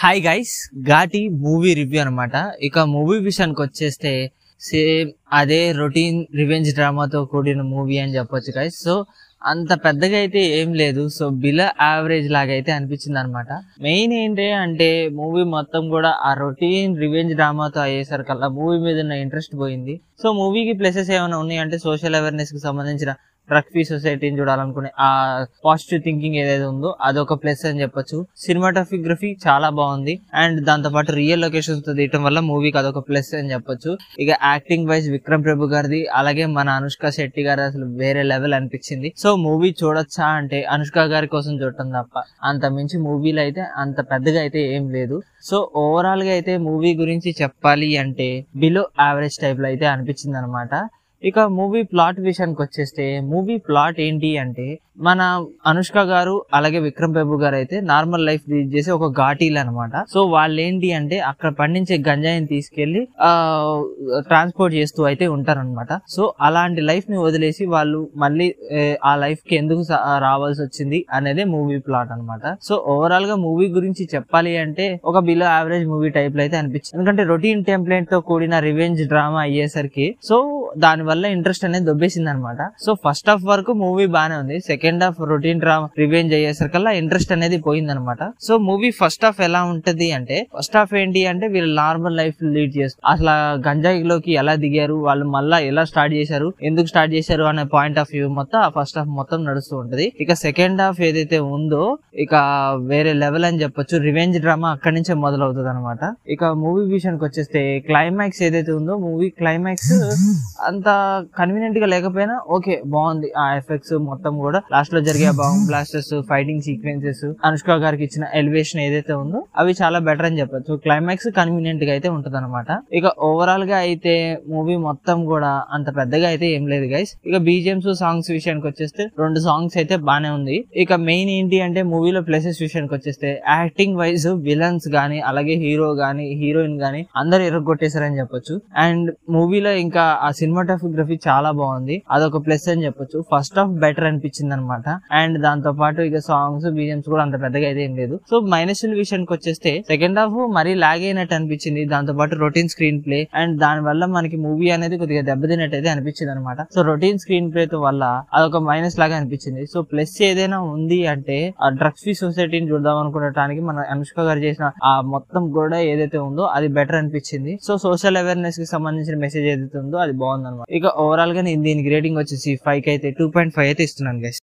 Hi guys, Ghaati movie review అనమాట. ఇక movie విషయానికి వచ్చేస్తే సేమ్ అదే రొటీన్ రివెంజ్ డ్రామాతో కూడిన మూవీ అని చెప్పొచ్చు గైస్. సో అంత పెద్దగా అయితే ఏం లేదు, సో బిలో యావరేజ్ లాగా అయితే అనిపించింది అనమాట. మెయిన్ ఏంటి అంటే మూవీ మొత్తం కూడా ఆ రొటీన్ రివెంజ్ డ్రామాతో అయ్యేసరికల్లా మూవీ మీద ఉన్న ఇంట్రెస్ట్ పోయింది. సో మూవీకి ప్లసెస్ ఏమైనా ఉన్నాయి అంటే సోషల్ అవేర్నెస్ కి సంబంధించిన డ్రగ్ ఫ్రీ సొసైటీని చూడాలనుకునే ఆ పాజిటివ్ థింకింగ్ ఏదైతే ఉందో అదొక ప్లస్ అని చెప్పొచ్చు. సినిమాటోగ్రఫీ చాలా బాగుంది అండ్ దాంతో పాటు రియల్ లొకేషన్స్ తో తీయటం వల్ల మూవీకి అదొక ప్లస్ అని చెప్పొచ్చు. ఇక యాక్టింగ్ వైజ్ విక్రమ్ ప్రభు గారిది అలాగే మన అనుష్క శెట్టి గారు అసలు వేరే లెవెల్ అనిపించింది. సో మూవీ చూడొచ్చా అంటే అనుష్క గారి కోసం చూడటం తప్ప అంత మించి మూవీలో అయితే అంత పెద్దగా అయితే ఏం లేదు. సో ఓవరాల్ గా అయితే మూవీ గురించి చెప్పాలి అంటే బిలో యావరేజ్ టైప్ లో అయితే అనిపించింది అనమాట. ఇక మూవీ ప్లాట్ విషయానికి వచ్చేస్తే మూవీ ప్లాట్ ఏంటి అంటే మన అనుష్క గారు అలాగే విక్రమ్ ప్రభు గారు అయితే నార్మల్ లైఫ్ లీడ్ చేసి ఒక ఘాటీలు అనమాట. సో వాళ్ళు ఏంటి అంటే అక్కడ పండించే గంజాయిని తీసుకెళ్లి ట్రాన్స్పోర్ట్ చేస్తూ అయితే ఉంటారనమాట. సో అలాంటి లైఫ్ ని వదిలేసి వాళ్ళు మళ్ళీ ఆ లైఫ్ కి ఎందుకు రావాల్సి వచ్చింది అనేది మూవీ ప్లాట్ అనమాట. సో ఓవరాల్ గా మూవీ గురించి చెప్పాలి అంటే ఒక బిలో యావరేజ్ మూవీ టైప్ లో అయితే అనిపించింది. ఎందుకంటే రొటీన్ టెంప్లెట్ తో కూడిన రివెంజ్ డ్రామా అయ్యేసరికి సో దాని వల్ల ఇంట్రెస్ట్ అనేది దొబ్బేసింది అనమాట. సో ఫస్ట్ హాఫ్ వరకు మూవీ బానే ఉంది, second half routine drama revenge అయ్యేసరికల్లా ఇంట్రెస్ట్ అనేది పోయింది అనమాట. సో మూవీ ఫస్ట్ హాఫ్ ఎలా ఉంటది అంటే ఫస్ట్ హాఫ్ ఏంటి అంటే వీళ్ళు నార్మల్ లైఫ్ లీడ్ చేస్తారు, అసలు గంజాయిలోకి ఎలా దిగారు, వాళ్ళు మళ్ళా ఎలా స్టార్ట్ చేశారు, ఎందుకు స్టార్ట్ చేశారు అనే పాయింట్ ఆఫ్ వ్యూ మొత్తం ఆ ఫస్ట్ హాఫ్ మొత్తం నడుస్తూ ఉంటది. ఇక సెకండ్ హాఫ్ ఏదైతే ఉందో ఇక వేరే లెవెల్ అని చెప్పొచ్చు. రివెంజ్ డ్రామా అక్కడి నుంచే మొదలవుతుంది అనమాట. ఇక మూవీ విషయానికి వచ్చేస్తే క్లైమాక్స్ ఏదైతే ఉందో మూవీ క్లైమాక్స్ అంత కన్వీనియంట్ గా లేకపోయినా ఓకే బాగుంది. ఆ ఎఫెక్ట్స్ మొత్తం కూడా లాస్ట్ లో జరిగే bomb blasters, fighting sequences, Anushka గారికి ఇచ్చిన ఎలివేషన్ ఏదైతే ఉందో అవి చాలా బెటర్ అని చెప్పొచ్చు. క్లైమాక్స్ కన్వీనియంట్ గా అయితే ఉంటది అనమాట. ఇక ఓవరాల్ గా అయితే మూవీ మొత్తం కూడా అంత పెద్దగా అయితే ఏం లేదు గైస్. ఇక బీజిఎమ్స్ సాంగ్స్ విషయానికి వచ్చేస్తే 2 సాంగ్స్ అయితే బానే ఉంది. ఇక మెయిన్ ఏంటి అంటే మూవీలో ప్లేసెస్ విషయానికి వచ్చేస్తే యాక్టింగ్ వైజ్ విలన్స్ గానీ అలాగే హీరో గానీ హీరోయిన్ గానీ అందరు ఎరగొట్టేశారని చెప్పొచ్చు. అండ్ మూవీలో ఇంకా ఆ సినిమాటోగ్రఫీ చాలా బాగుంది, అదొక ప్లస్ అని చెప్పొచ్చు. ఫస్ట్ హాఫ్ బెటర్ అనిపించింది అనమాట. అండ్ దాంతో పాటు ఇక సాంగ్స్ బీజిఎమ్స్ కూడా అంత పెద్దగా అయితే ఏం లేదు. సో మైనస్ విషయానికి వచ్చేస్తే సెకండ్ హాఫ్ మరీ లాగ్ అయినట్టు అనిపించింది, దాంతో పాటు రొటీన్ స్క్రీన్ ప్లే అండ్ దాని వల్ల మనకి మూవీ అనేది కొద్దిగా దెబ్బతిన్నట్టు అయితే అనిపించింది అనమాట. సో రొటీన్ స్క్రీన్ ప్లే తో వల్ల అదొక మైనస్ లాగా అనిపించింది. సో ప్లస్ ఏదైనా ఉంది అంటే ఆ డ్రగ్స్ ఫ్రీ సొసైటీని చూద్దాం అనుకునటానికి మన అనుష్క గారు చేసిన ఆ మొత్తం కూడా ఏదైతే ఉందో అది బెటర్ అనిపించింది. సో సోషల్ అవేర్నెస్ కి సంబంధించిన మెసేజ్ ఏదైతే ఉందో అది బాగుంది అనమాట. ఇక ఓవరాల్ గా నేను దీనికి రేటింగ్ వచ్చేసి 5 కి అయితే 2.5 అయితే ఇస్తున్నాను గైస్.